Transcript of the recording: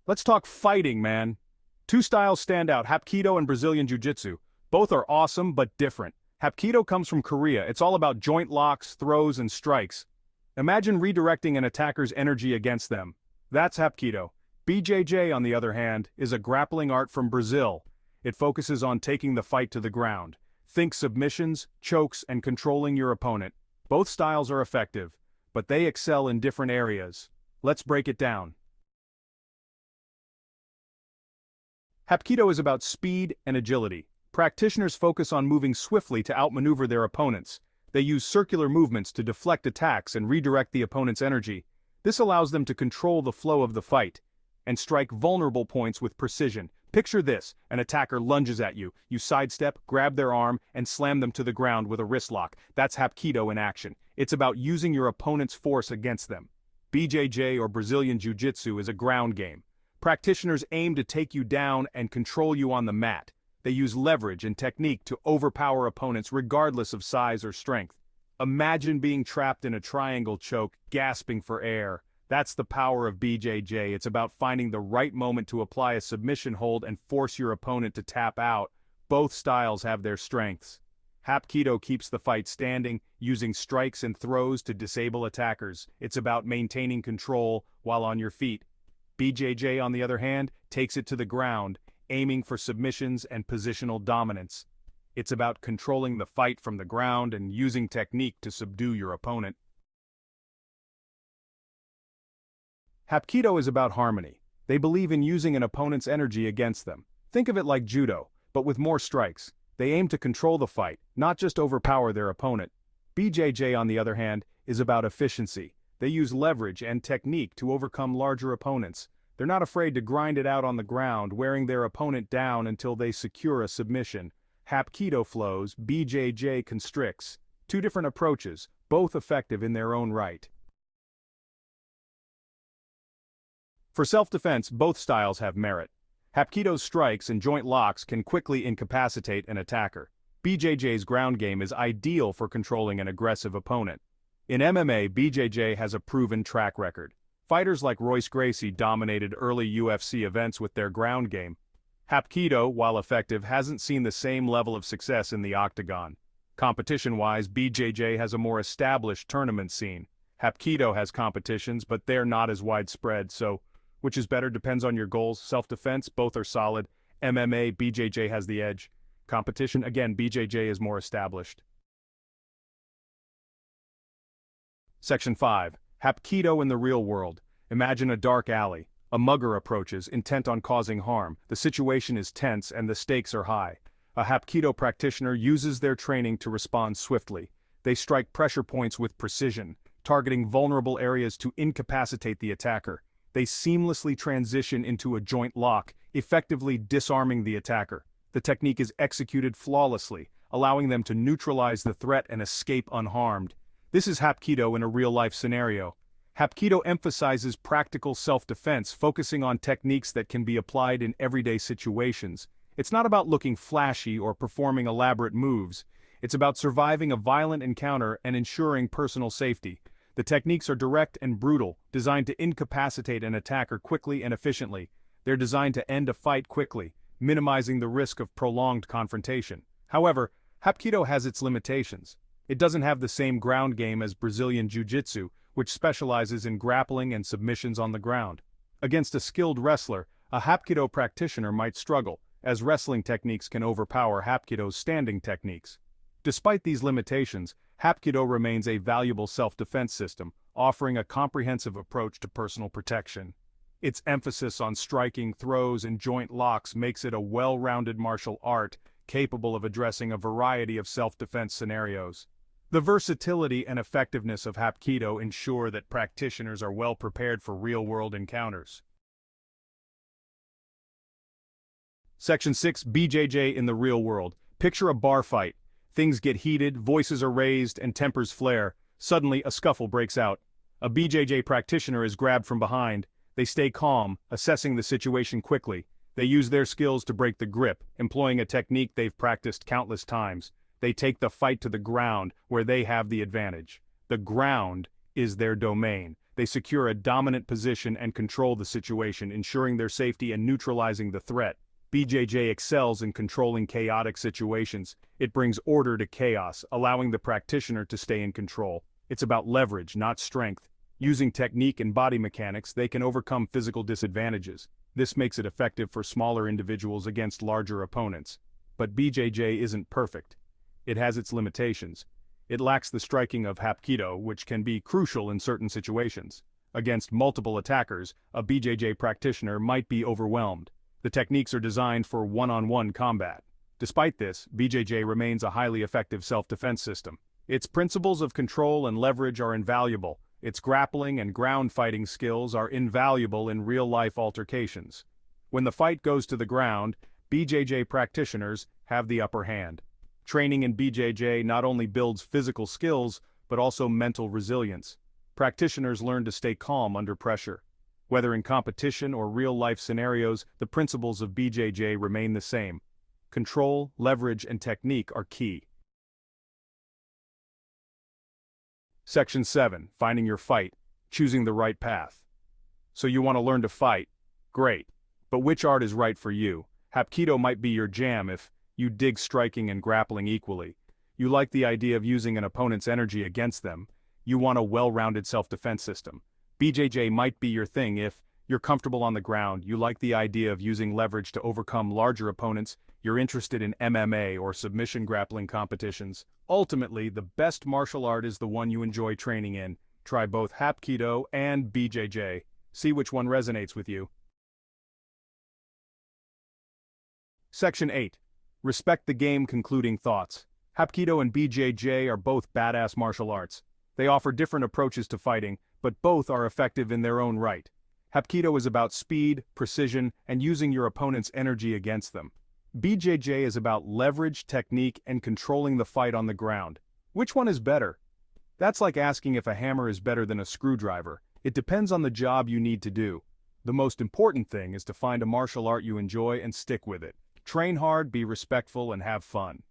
Let's talk fighting, man. Two styles stand out, Hapkido and Brazilian Jiu-Jitsu. Both are awesome but different. Hapkido comes from Korea. It's all about joint locks, throws, and strikes. Imagine redirecting an attacker's energy against them. That's Hapkido. BJJ, on the other hand, is a grappling art from Brazil. It focuses on taking the fight to the ground. Think submissions, chokes, and controlling your opponent. Both styles are effective, but they excel in different areas. Let's break it down. Hapkido is about speed and agility. Practitioners focus on moving swiftly to outmaneuver their opponents. They use circular movements to deflect attacks and redirect the opponent's energy. This allows them to control the flow of the fight and strike vulnerable points with precision. Picture this: an attacker lunges at you. You sidestep, grab their arm, and slam them to the ground with a wrist lock. That's Hapkido in action. It's about using your opponent's force against them. BJJ or Brazilian Jiu-Jitsu is a ground game. Practitioners aim to take you down and control you on the mat. They use leverage and technique to overpower opponents regardless of size or strength. Imagine being trapped in a triangle choke, gasping for air. That's the power of BJJ. It's about finding the right moment to apply a submission hold and force your opponent to tap out. Both styles have their strengths. Hapkido keeps the fight standing, using strikes and throws to disable attackers. It's about maintaining control while on your feet. BJJ, on the other hand, takes it to the ground, aiming for submissions and positional dominance. It's about controlling the fight from the ground and using technique to subdue your opponent. Hapkido is about harmony. They believe in using an opponent's energy against them. Think of it like judo, but with more strikes. They aim to control the fight, not just overpower their opponent. BJJ, on the other hand, is about efficiency. They use leverage and technique to overcome larger opponents. They're not afraid to grind it out on the ground, wearing their opponent down until they secure a submission. Hapkido flows, BJJ constricts. Two different approaches, both effective in their own right. For self-defense, both styles have merit. Hapkido's strikes and joint locks can quickly incapacitate an attacker. BJJ's ground game is ideal for controlling an aggressive opponent. In MMA, BJJ has a proven track record. Fighters like Royce Gracie dominated early UFC events with their ground game. Hapkido, while effective, hasn't seen the same level of success in the octagon. Competition-wise, BJJ has a more established tournament scene. Hapkido has competitions, but they're not as widespread, so which is better depends on your goals. Self-defense, both are solid. MMA, BJJ has the edge. Competition, again, BJJ is more established. Section 5. Hapkido in the real world. Imagine a dark alley. A mugger approaches, intent on causing harm. The situation is tense and the stakes are high. A Hapkido practitioner uses their training to respond swiftly. They strike pressure points with precision, targeting vulnerable areas to incapacitate the attacker. They seamlessly transition into a joint lock, effectively disarming the attacker. The technique is executed flawlessly, allowing them to neutralize the threat and escape unharmed. This is Hapkido in a real-life scenario. Hapkido emphasizes practical self-defense, focusing on techniques that can be applied in everyday situations. It's not about looking flashy or performing elaborate moves. It's about surviving a violent encounter and ensuring personal safety. The techniques are direct and brutal, designed to incapacitate an attacker quickly and efficiently. They're designed to end a fight quickly, minimizing the risk of prolonged confrontation. However, Hapkido has its limitations. It doesn't have the same ground game as Brazilian Jiu-Jitsu, which specializes in grappling and submissions on the ground. Against a skilled wrestler, a Hapkido practitioner might struggle, as wrestling techniques can overpower Hapkido's standing techniques. Despite these limitations, Hapkido remains a valuable self-defense system, offering a comprehensive approach to personal protection. Its emphasis on striking, throws, and joint locks makes it a well-rounded martial art, capable of addressing a variety of self-defense scenarios. The versatility and effectiveness of Hapkido ensure that practitioners are well prepared for real-world encounters. Section 6. BJJ in the real world. Picture a bar fight. Things get heated, voices are raised, and tempers flare. Suddenly, a scuffle breaks out. A BJJ practitioner is grabbed from behind. They stay calm, assessing the situation quickly. They use their skills to break the grip, employing a technique they've practiced countless times. They take the fight to the ground, where they have the advantage. The ground is their domain. They secure a dominant position and control the situation, ensuring their safety and neutralizing the threat. BJJ excels in controlling chaotic situations. It brings order to chaos, allowing the practitioner to stay in control. It's about leverage, not strength. Using technique and body mechanics, they can overcome physical disadvantages. This makes it effective for smaller individuals against larger opponents. But BJJ isn't perfect. It has its limitations. It lacks the striking of Hapkido, which can be crucial in certain situations. Against multiple attackers, a BJJ practitioner might be overwhelmed. The techniques are designed for one-on-one combat. Despite this, BJJ remains a highly effective self-defense system. Its principles of control and leverage are invaluable. Its grappling and ground fighting skills are invaluable in real-life altercations. When the fight goes to the ground, BJJ practitioners have the upper hand. Training in BJJ not only builds physical skills, but also mental resilience. Practitioners learn to stay calm under pressure. Whether in competition or real-life scenarios, the principles of BJJ remain the same. Control, leverage, and technique are key. Section 7. Finding your fight. Choosing the right path. So you want to learn to fight? Great. But which art is right for you? Hapkido might be your jam if you dig striking and grappling equally. You like the idea of using an opponent's energy against them. You want a well-rounded self-defense system. BJJ might be your thing if you're comfortable on the ground, you like the idea of using leverage to overcome larger opponents, you're interested in MMA or submission grappling competitions. Ultimately, the best martial art is the one you enjoy training in. Try both Hapkido and BJJ. See which one resonates with you. Section 8. Respect the game. Concluding thoughts. Hapkido and BJJ are both badass martial arts. They offer different approaches to fighting, but both are effective in their own right. Hapkido is about speed, precision, and using your opponent's energy against them. BJJ is about leverage, technique, and controlling the fight on the ground. Which one is better? That's like asking if a hammer is better than a screwdriver. It depends on the job you need to do. The most important thing is to find a martial art you enjoy and stick with it. Train hard, be respectful, and have fun.